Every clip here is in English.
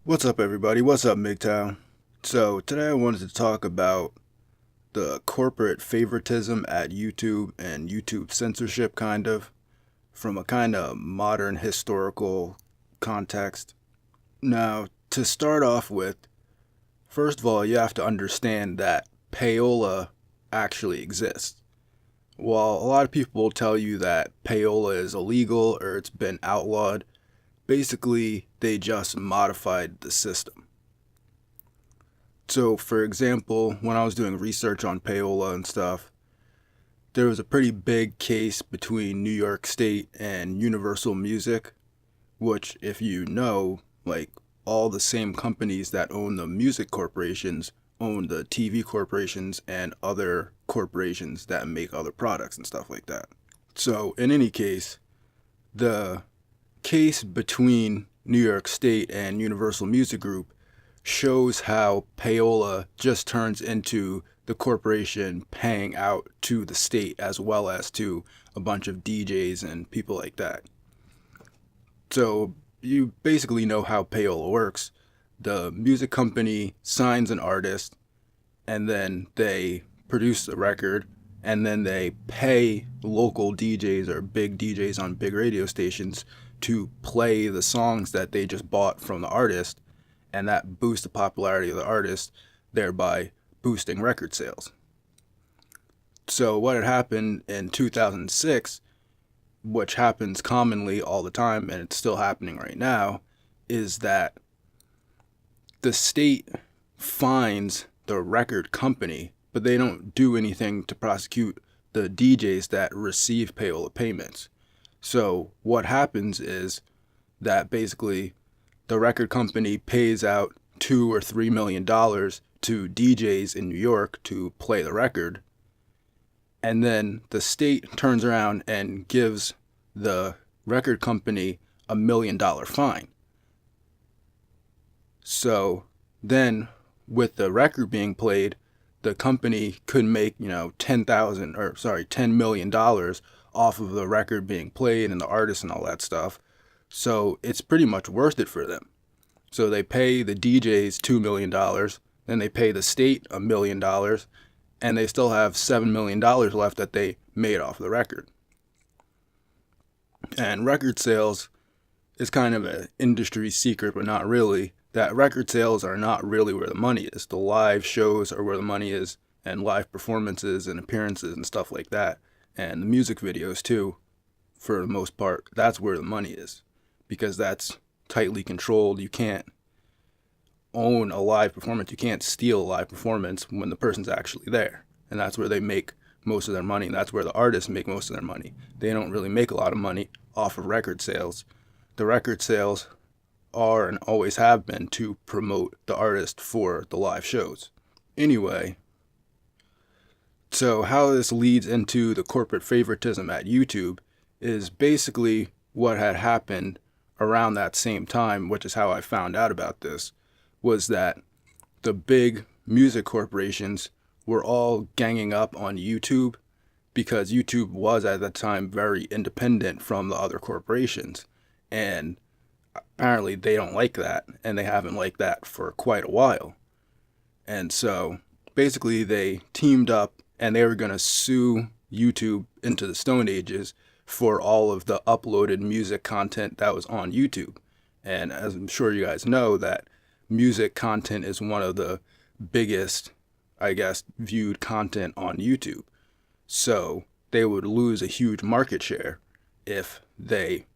What's up, everybody? What's up, MGTOW? So, today I wanted to talk about the corporate favoritism at YouTube and YouTube censorship, from a kind of modern historical context. Now, to start off with, first of all, you have to understand that payola actually exists. While a lot of people will tell you that payola is illegal or it's been outlawed, basically, they just modified the system. So, for example, when I was doing research on payola and stuff, there was a pretty big case between New York State and Universal Music, which, if you know, like all the same companies that own the music corporations own the TV corporations and other corporations that make other products and stuff like that. So, in any case, the case between New York State and Universal Music Group shows how payola just turns into the corporation paying out to the state as well as to a bunch of DJs and people like that. So you basically know how payola works. The music company signs an artist and then they produce the record and then they pay local DJs or big DJs on big radio stations to play the songs that they just bought from the artist, and that boosts the popularity of the artist, thereby boosting record sales. So what had happened in 2006, which happens commonly all the time, and it's still happening right now, is that the state fines the record company, but they don't do anything to prosecute the DJs that receive payola payments. So what happens is that basically the record company pays out $2 or $3 million to DJs in New York to play the record, and then the state turns around and gives the record company $1 million fine. So then, with the record being played, the company could make $10 million off of the record being played and the artist and all that stuff. So it's pretty much worth it for them. So they pay the DJs $2 million, then they pay the state $1 million, and they still have $7 million left that they made off the record. And record sales is kind of an industry secret, but not really, that record sales are not really where the money is. The live shows are where the money is, and live performances and appearances and stuff like that. And the music videos too, for the most part, that's where the money is, because that's tightly controlled. You can't own a live performance. You can't steal a live performance when the person's actually there. And that's where they make most of their money. And that's where the artists make most of their money. They don't really make a lot of money off of record sales. The record sales are and always have been to promote the artist for the live shows. Anyway, so how this leads into the corporate favoritism at YouTube is basically what had happened around that same time, which is how I found out about this, was that the big music corporations were all ganging up on YouTube because YouTube was at that time very independent from the other corporations. And apparently they don't like that, and they haven't liked that for quite a while. And so basically they teamed up and they were going to sue YouTube into the Stone Ages for all of the uploaded music content that was on YouTube. And as I'm sure you guys know, that music content is one of the biggest, viewed content on YouTube. So they would lose a huge market share if they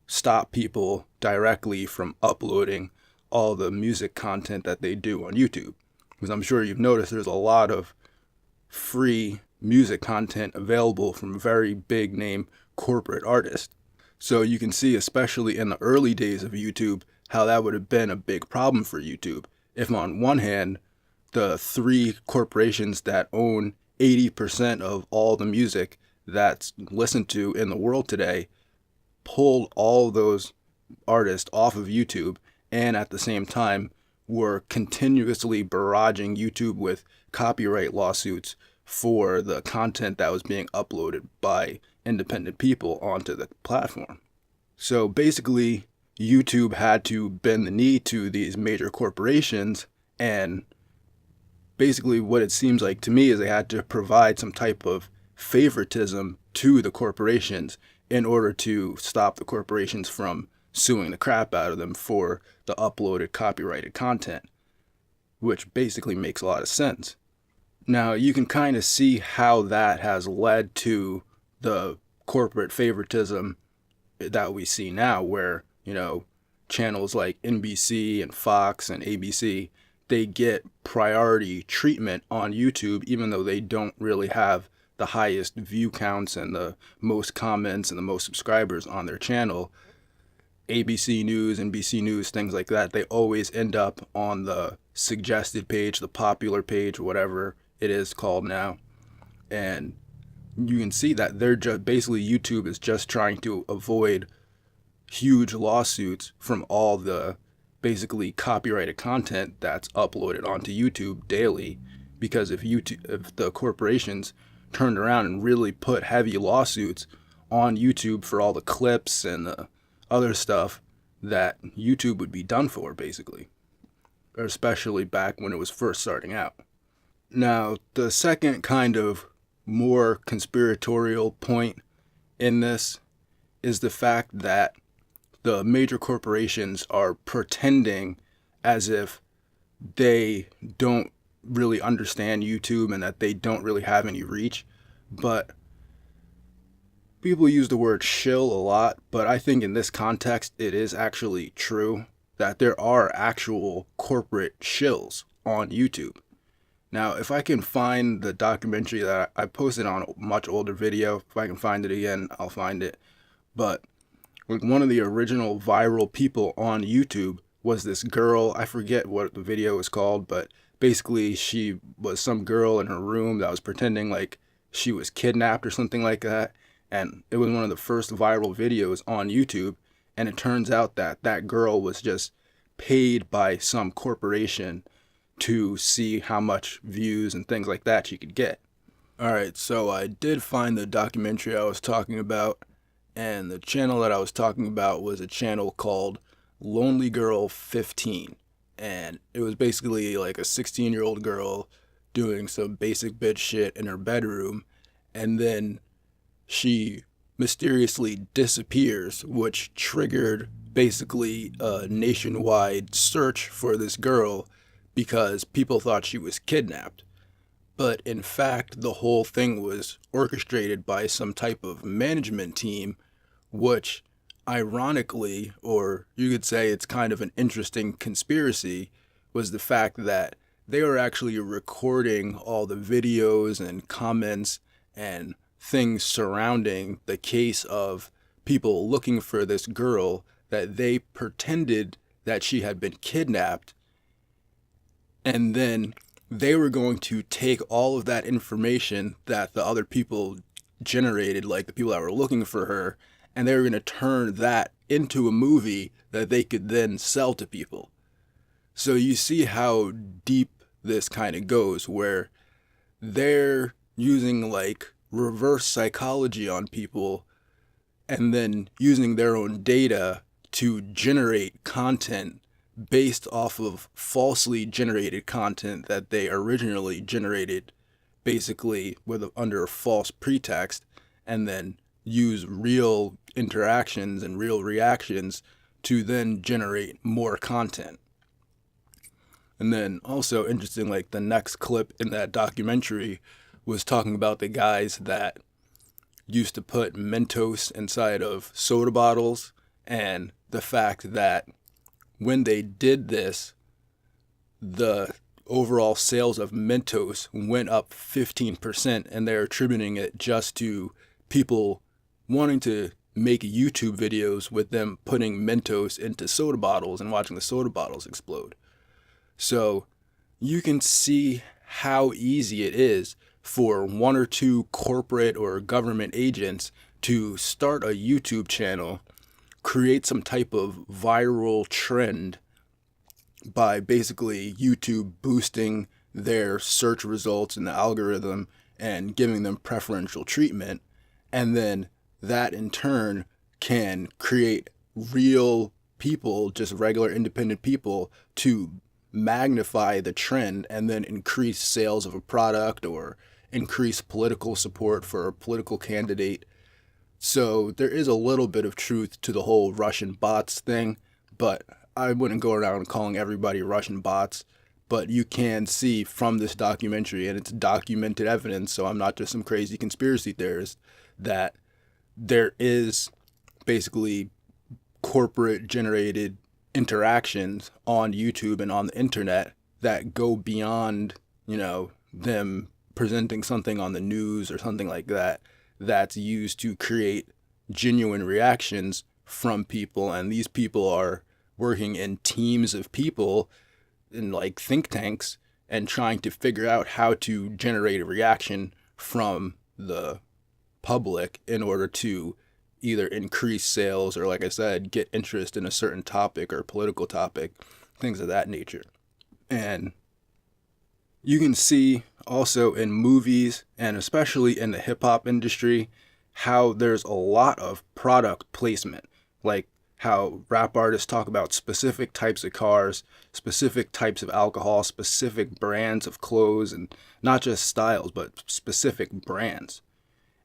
stop people directly from uploading all the music content that they do on YouTube. Because I'm sure you've noticed there's a lot of free music content available from very big name corporate artists. So you can see, especially in the early days of YouTube, how that would have been a big problem for YouTube. If on one hand, the three corporations that own 80% of all the music that's listened to in the world today pulled all those artists off of YouTube, and at the same time were continuously barraging YouTube with copyright lawsuits for the content that was being uploaded by independent people onto the platform. So basically, YouTube had to bend the knee to these major corporations, and basically what it seems like to me is they had to provide some type of favoritism to the corporations in order to stop the corporations from suing the crap out of them for the uploaded copyrighted content, which basically makes a lot of sense. Now, you can kind of see how that has led to the corporate favoritism that we see now, where, channels like NBC and Fox and ABC, they get priority treatment on YouTube, even though they don't really have the highest view counts and the most comments and the most subscribers on their channel. ABC News, NBC News, things like that, they always end up on the suggested page, the popular page, whatever it is called now. And you can see that they're just basically, YouTube is just trying to avoid huge lawsuits from all the basically copyrighted content that's uploaded onto YouTube daily. Because if the corporations turned around and really put heavy lawsuits on YouTube for all the clips and the other stuff, that YouTube would be done for, basically, especially back when it was first starting out. Now, the second kind of more conspiratorial point in this is the fact that the major corporations are pretending as if they don't really understand YouTube and that they don't really have any reach. But people use the word shill a lot, but I think in this context it is actually true that there are actual corporate shills on YouTube. Now, if I can find the documentary that I posted on a much older video, if I can find it again, I'll find it. But one of the original viral people on YouTube was this girl. I forget what the video was called, but basically she was some girl in her room that was pretending like she was kidnapped or something like that. And it was one of the first viral videos on YouTube. And it turns out that that girl was just paid by some corporation to see how much views and things like that she could get. Alright, so I did find the documentary I was talking about, and the channel that I was talking about was a channel called Lonely Girl 15. And it was basically like a 16-year-old girl doing some basic bitch shit in her bedroom, and then she mysteriously disappears, which triggered basically a nationwide search for this girl because people thought she was kidnapped. But in fact, the whole thing was orchestrated by some type of management team, which ironically, or you could say it's kind of an interesting conspiracy, was the fact that they were actually recording all the videos and comments and things surrounding the case of people looking for this girl, that they pretended that she had been kidnapped, and then they were going to take all of that information that the other people generated, like the people that were looking for her, and they were going to turn that into a movie that they could then sell to people. So you see how deep this kind of goes, where they're using like reverse psychology on people and then using their own data to generate content based off of falsely generated content that they originally generated, basically under a false pretext, and then use real interactions and real reactions to then generate more content. And then also interesting, like the next clip in that documentary was talking about the guys that used to put Mentos inside of soda bottles, and the fact that when they did this, the overall sales of Mentos went up 15%, and they're attributing it just to people wanting to make YouTube videos with them putting Mentos into soda bottles and watching the soda bottles explode. So you can see how easy it is for one or two corporate or government agents to start a YouTube channel, create some type of viral trend by basically YouTube boosting their search results in the algorithm and giving them preferential treatment, and then that in turn can create real people, just regular independent people, to magnify the trend and then increase sales of a product or increase political support for a political candidate. So there is a little bit of truth to the whole Russian bots thing, but I wouldn't go around calling everybody Russian bots. But you can see from this documentary, and it's documented evidence, so I'm not just some crazy conspiracy theorist, that there is basically corporate generated interactions on YouTube and on the internet that go beyond, them presenting something on the news or something like that, that's used to create genuine reactions from people. And these people are working in teams of people in like think tanks and trying to figure out how to generate a reaction from the public in order to either increase sales or, like I said, get interest in a certain topic or political topic, things of that nature. And you can see also in movies, and especially in the hip hop industry, how there's a lot of product placement. Like how rap artists talk about specific types of cars, specific types of alcohol, specific brands of clothes, and not just styles, but specific brands.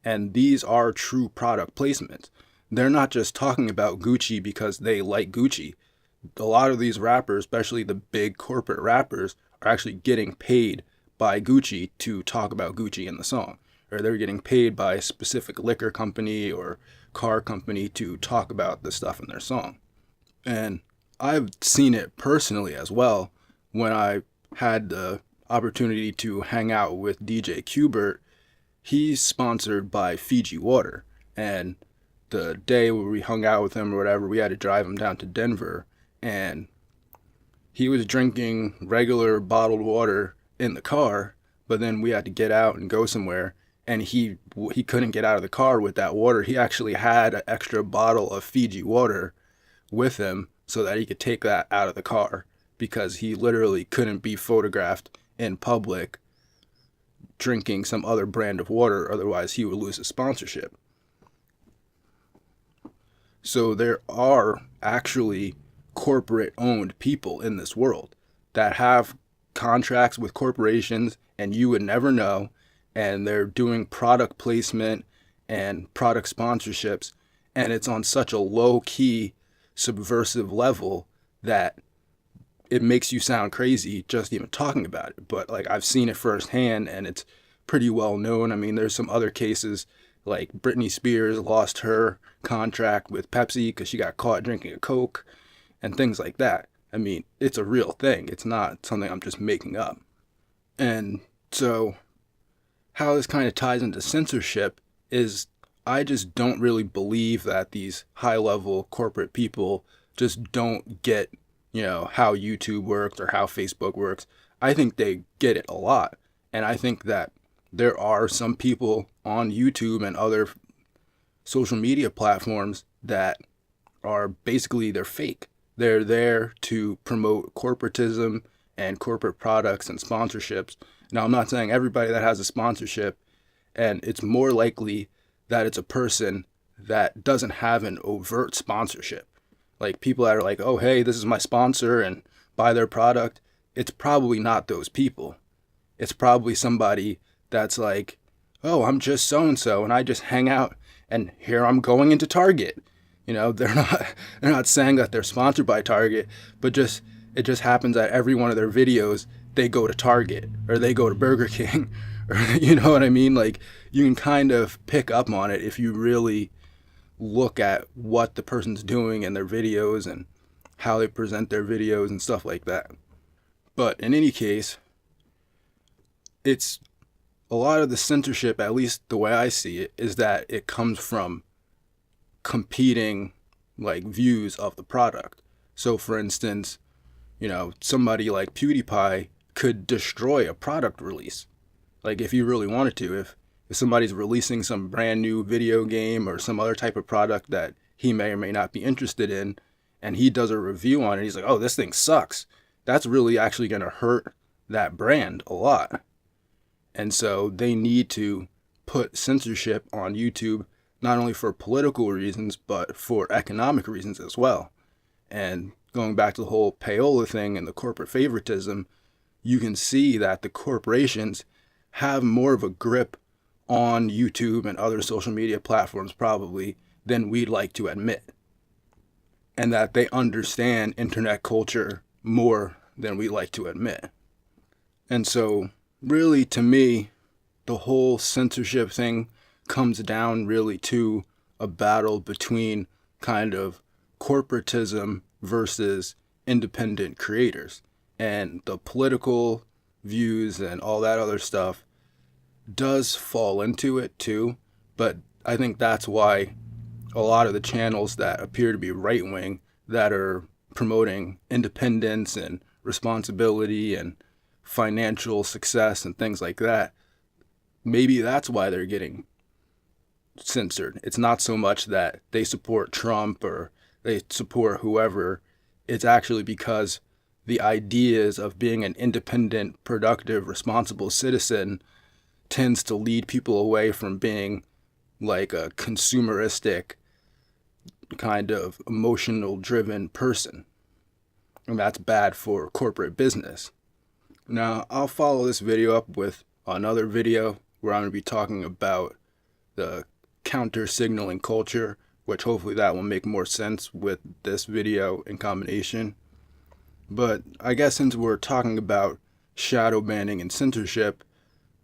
And these are true product placements. They're not just talking about Gucci because they like Gucci. A lot of these rappers, especially the big corporate rappers, are actually getting paid by Gucci to talk about Gucci in the song. Or they're getting paid by a specific liquor company or car company to talk about the stuff in their song. And I've seen it personally as well when I had the opportunity to hang out with DJ Qbert. He's sponsored by Fiji Water. And the day where we hung out with him or whatever, we had to drive him down to Denver. And he was drinking regular bottled water in the car, but then we had to get out and go somewhere. And he couldn't get out of the car with that water. He actually had an extra bottle of Fiji water with him so that he could take that out of the car because he literally couldn't be photographed in public drinking some other brand of water, otherwise he would lose his sponsorship. So there are actually corporate-owned people in this world that have contracts with corporations and you would never know, and they're doing product placement and product sponsorships, and it's on such a low-key, subversive level that it makes you sound crazy just even talking about it. But like I've seen it firsthand, and it's pretty well known. I mean, there's some other cases like Britney Spears lost her contract with Pepsi because she got caught drinking a Coke and things like that. I mean, it's a real thing. It's not something I'm just making up. And so how this kind of ties into censorship is I just don't really believe that these high-level corporate people just don't get, how YouTube works or how Facebook works. I think they get it a lot. And I think that there are some people on YouTube and other social media platforms that are basically, they're fake. They're there to promote corporatism and corporate products and sponsorships. Now, I'm not saying everybody that has a sponsorship, and it's more likely that it's a person that doesn't have an overt sponsorship. Like people that are like, oh, hey, this is my sponsor and buy their product. It's probably not those people. It's probably somebody that's like, oh, I'm just so-and-so and I just hang out and here I'm going into Target. They're not saying that they're sponsored by Target, but it just happens that every one of their videos, they go to Target or they go to Burger King or, you know what I mean? Like you can kind of pick up on it if you really look at what the person's doing in their videos and how they present their videos and stuff like that. But in any case, it's a lot of the censorship, at least the way I see it, is that it comes from competing like views of the product. So for instance, somebody like PewDiePie could destroy a product release. Like if you really wanted to, if somebody's releasing some brand new video game or some other type of product that he may or may not be interested in, and he does a review on it, he's like, oh, this thing sucks. That's really actually going to hurt that brand a lot. And so they need to put censorship on YouTube not only for political reasons, but for economic reasons as well. And going back to the whole payola thing and the corporate favoritism, you can see that the corporations have more of a grip on YouTube and other social media platforms probably than we'd like to admit. And that they understand internet culture more than we like to admit. And so, really, to me, the whole censorship thing comes down really to a battle between kind of corporatism versus independent creators. And the political views and all that other stuff does fall into it too. But I think that's why a lot of the channels that appear to be right-wing, that are promoting independence and responsibility and financial success and things like that, maybe that's why they're getting censored. It's not so much that they support Trump or they support whoever. It's actually because the ideas of being an independent, productive, responsible citizen tends to lead people away from being like a consumeristic kind of emotional driven person. And that's bad for corporate business. Now, I'll follow this video up with another video where I'm going to be talking about the counter signaling culture, which hopefully that will make more sense with this video in combination. But I guess since we're talking about shadow banning and censorship,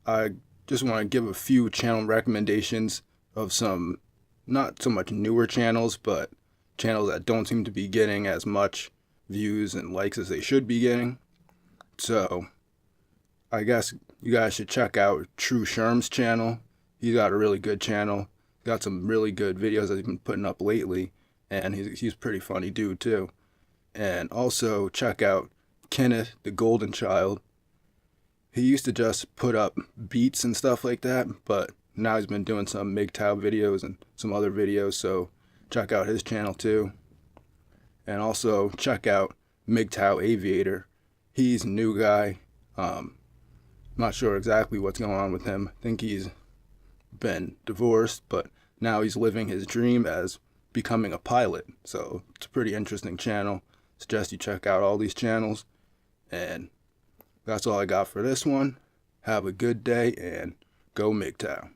I just want to give a few channel recommendations of some not so much newer channels, but channels that don't seem to be getting as much views and likes as they should be getting. So I guess you guys should check out Tru Sherm's channel. He's got a really good channel. Got some really good videos that he's been putting up lately, and he's a pretty funny dude too. And also check out Kenneth, the Golden Child. He used to just put up beats and stuff like that, but now he's been doing some MGTOW videos and some other videos, so check out his channel too. And also check out MGTOW Aviator. He's a new guy. Not sure exactly what's going on with him. I think he's been divorced, but now he's living his dream as becoming a pilot. So it's a pretty interesting channel. Suggest you check out all these channels. And that's all I got for this one. Have a good day and go MGTOW.